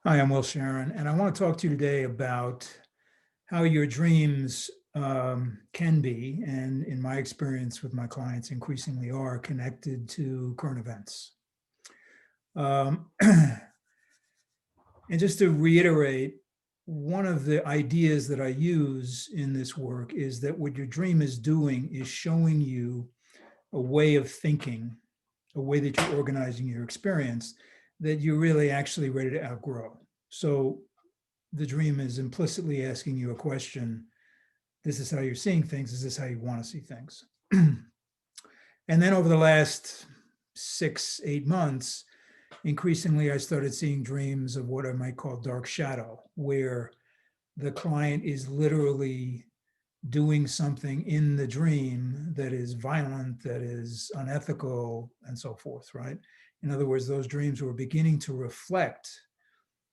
Hi, I'm Will Sharon, and I want to talk to you today about how your dreams can be, and in my experience with my clients, increasingly are connected to current events. And just to reiterate, one of the ideas that I use in this work is that what your dream is doing is showing you a way of thinking, a way that you're organizing your experience that you're really actually ready to outgrow. So the dream is implicitly asking you a question. This is how you're seeing things. Is this how you want to see things? And then over the last 6, 8 months, increasingly, I started seeing dreams of what I might call dark shadow, where the client is literally doing something in the dream that is violent, that is unethical, and so forth, right? In other words, those dreams were beginning to reflect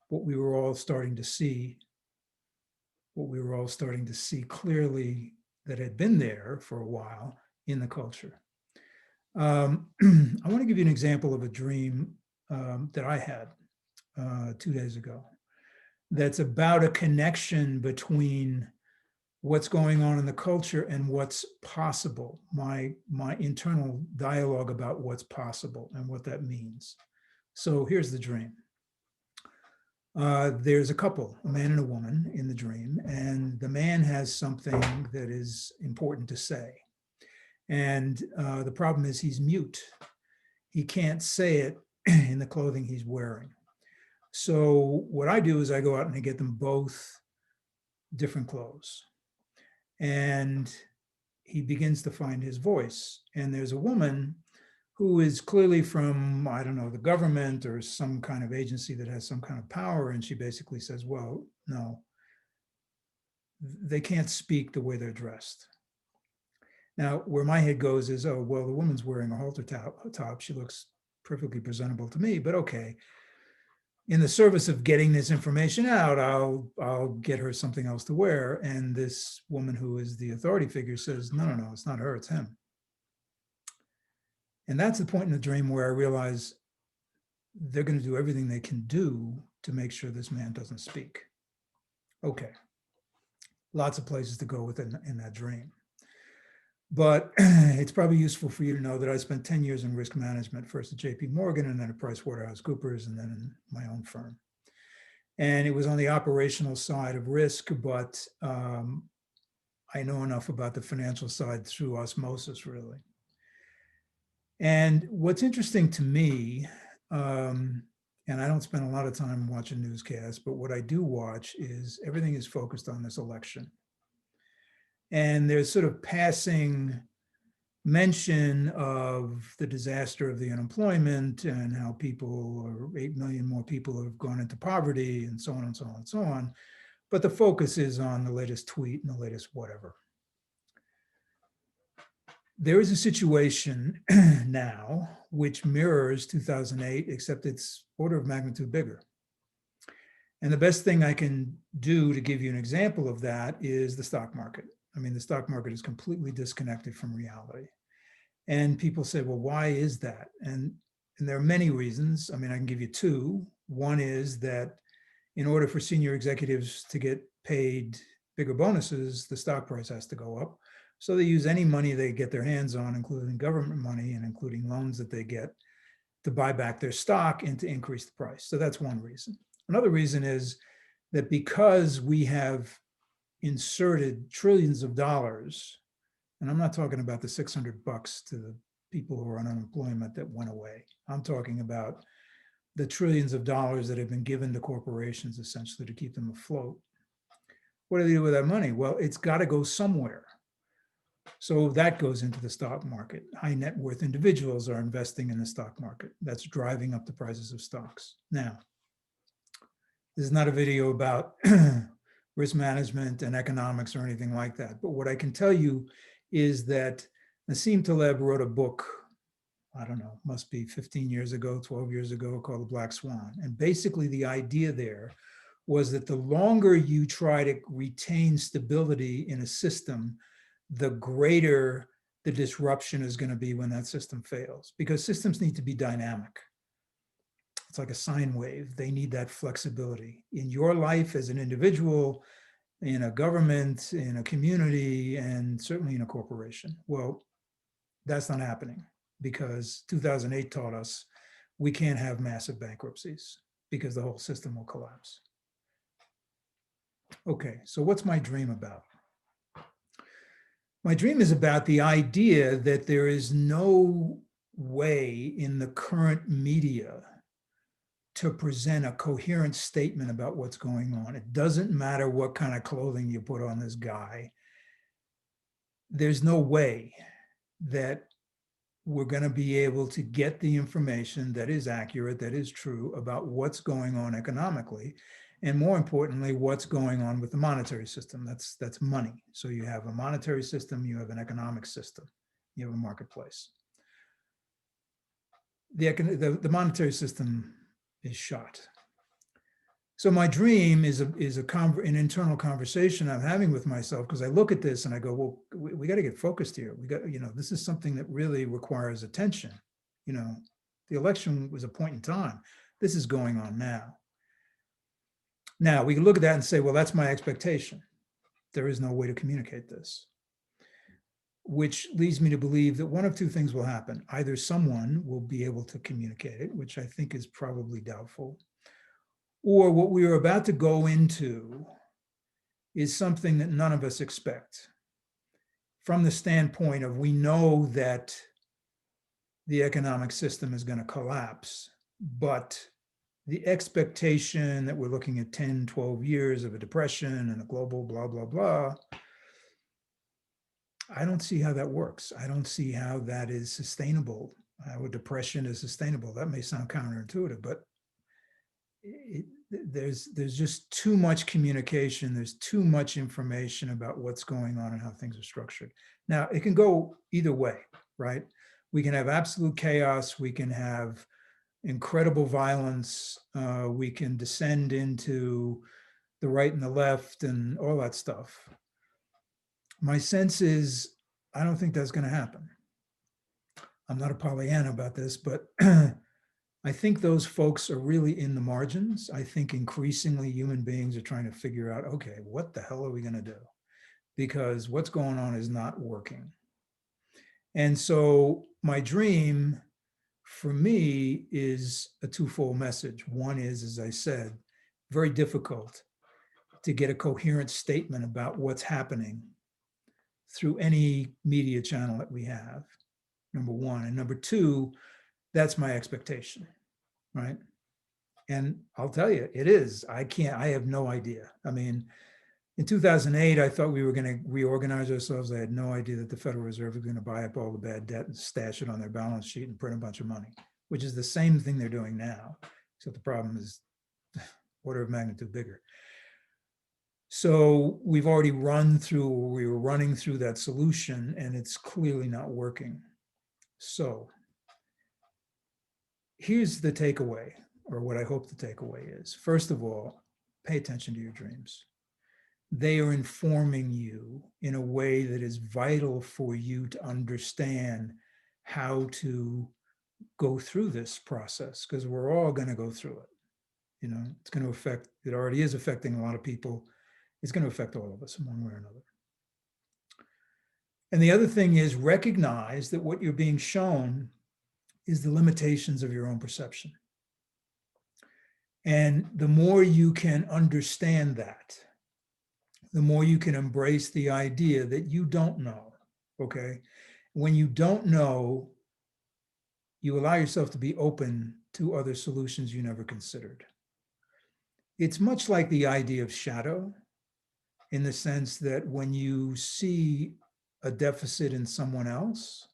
what we were all starting to see clearly that had been there for a while in the culture. I want to give you an example of a dream that I had 2 days ago that's about a connection between what's going on in the culture and what's possible, my internal dialogue about what's possible and what that means. So here's the dream. There's a couple, a man and a woman in the dream, and the man has something that is important to say. And the problem is he's mute. He can't say it in the clothing he's wearing. So what I do is I go out and I get them both different clothes. And he begins to find his voice. And there's a woman who is clearly from, I don't know, the government or some kind of agency that has some kind of power. And she basically says, well, no, they can't speak the way they're dressed. Now, where my head goes is, oh, well, the woman's wearing a halter top. She looks perfectly presentable to me, but okay. In the service of getting this information out, I'll get her something else to wear. And this woman who is the authority figure says, no, no, no, it's not her, it's him. And that's the point in the dream where I realize they're going to do everything they can do to make sure this man doesn't speak. Okay. Lots of places to go within in that dream. But it's probably useful for you to know that I spent 10 years in risk management, first at JP Morgan and then at PricewaterhouseCoopers and then in my own firm. And it was on the operational side of risk, but I know enough about the financial side through osmosis, really. And what's interesting to me, and I don't spend a lot of time watching newscasts, but what I do watch is everything is focused on this election. And there's sort of passing mention of the disaster of the unemployment and how people, or 8 million more people have gone into poverty and so on and so on and so on. But the focus is on the latest tweet and the latest whatever. There is a situation now which mirrors 2008, except it's order of magnitude bigger. And the best thing I can do to give you an example of that is the stock market. I mean, the stock market is completely disconnected from reality. And people say, well, why is that? And there are many reasons. I mean, I can give you two. One is that in order for senior executives to get paid bigger bonuses, the stock price has to go up. So they use any money they get their hands on, including government money and including loans that they get, to buy back their stock and to increase the price. So that's one reason. Another reason is that because we have inserted trillions of dollars, and I'm not talking about the $600 to the people who are on unemployment that went away. I'm talking about the trillions of dollars that have been given to corporations essentially to keep them afloat. What do they do with that money? Well, it's got to go somewhere. So that goes into the stock market. High net worth individuals are investing in the stock market. That's driving up the prices of stocks. Now, this is not a video about risk management and economics or anything like that. But what I can tell you is that Nassim Taleb wrote a book, I don't know, must be 15 years ago, 12 years ago, called The Black Swan. And basically the idea there was that the longer you try to retain stability in a system, the greater the disruption is going to be when that system fails, because systems need to be dynamic. It's like a sine wave. They need that flexibility in your life as an individual, in a government, in a community, and certainly in a corporation. Well, that's not happening because 2008 taught us we can't have massive bankruptcies because the whole system will collapse. Okay, so what's my dream about? My dream is about the idea that there is no way in the current media to present a coherent statement about what's going on. It doesn't matter what kind of clothing you put on this guy. There's no way that we're going to be able to get the information that is accurate, that is true about what's going on economically, and more importantly, what's going on with the monetary system. That's money. So you have a monetary system, you have an economic system, you have a marketplace. The monetary system is shot. So my dream is an internal conversation I'm having with myself, because I look at this and I go, well, we got to get focused here. We got, this is something that really requires attention. The election was a point in time. This is going on now. Now we can look at that and say, well, that's my expectation. There is no way to communicate this, which leads me to believe that one of two things will happen. Either someone will be able to communicate it, which I think is probably doubtful, or what we are about to go into is something that none of us expect. From the standpoint of, we know that the economic system is going to collapse, but the expectation that we're looking at 10, 12 years of a depression and a global blah, blah, blah, I don't see how that works. I don't see how that is sustainable, how a depression is sustainable. That may sound counterintuitive, but there's just too much communication. There's too much information about what's going on and how things are structured. Now, it can go either way, right? We can have absolute chaos. We can have incredible violence. We can descend into the right and the left and all that stuff. My sense is, I don't think that's going to happen. I'm not a Pollyanna about this, but I think those folks are really in the margins. I think increasingly human beings are trying to figure out, okay, what the hell are we going to do? Because what's going on is not working. And so my dream for me is a twofold message. One is, as I said, very difficult to get a coherent statement about what's happening through any media channel that we have, number one. And number two, that's my expectation, right? And I'll tell you, it is. I have no idea. I mean, in 2008, I thought we were going to reorganize ourselves. I had no idea that the Federal Reserve was going to buy up all the bad debt and stash it on their balance sheet and print a bunch of money, which is the same thing they're doing now, except the problem is order of magnitude bigger. So we were running through that solution, and it's clearly not working. So here's the takeaway, or what I hope the takeaway is. First of all, pay attention to your dreams. They are informing you in a way that is vital for you to understand how to go through this process, because we're all going to go through it. It's going to affect, it already is affecting a lot of people. It's going to affect all of us in one way or another. And the other thing is, recognize that what you're being shown is the limitations of your own perception. And the more you can understand that, the more you can embrace the idea that you don't know, okay? When you don't know, you allow yourself to be open to other solutions you never considered. It's much like the idea of shadow, in the sense that when you see a deficit in someone else,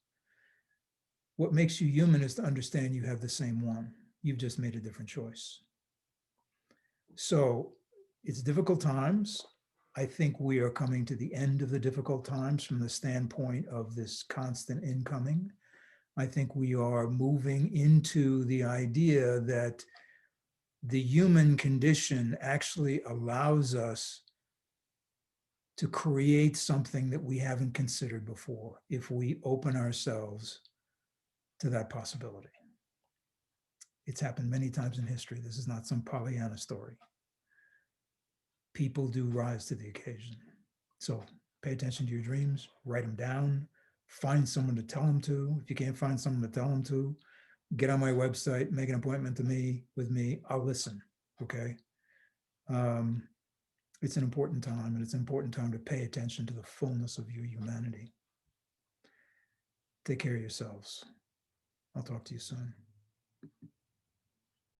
what makes you human is to understand you have the same one. You've just made a different choice. So it's difficult times. I think we are coming to the end of the difficult times from the standpoint of this constant incoming. I think we are moving into the idea that the human condition actually allows us to create something that we haven't considered before if we open ourselves to that possibility. It's happened many times in history. This is not some Pollyanna story. People do rise to the occasion. So pay attention to your dreams, write them down, find someone to tell them to. If you can't find someone to tell them to, get on my website, make an appointment with me. I'll listen. Okay. It's an important time, and it's an important time to pay attention to the fullness of your humanity. Take care of yourselves. I'll talk to you soon.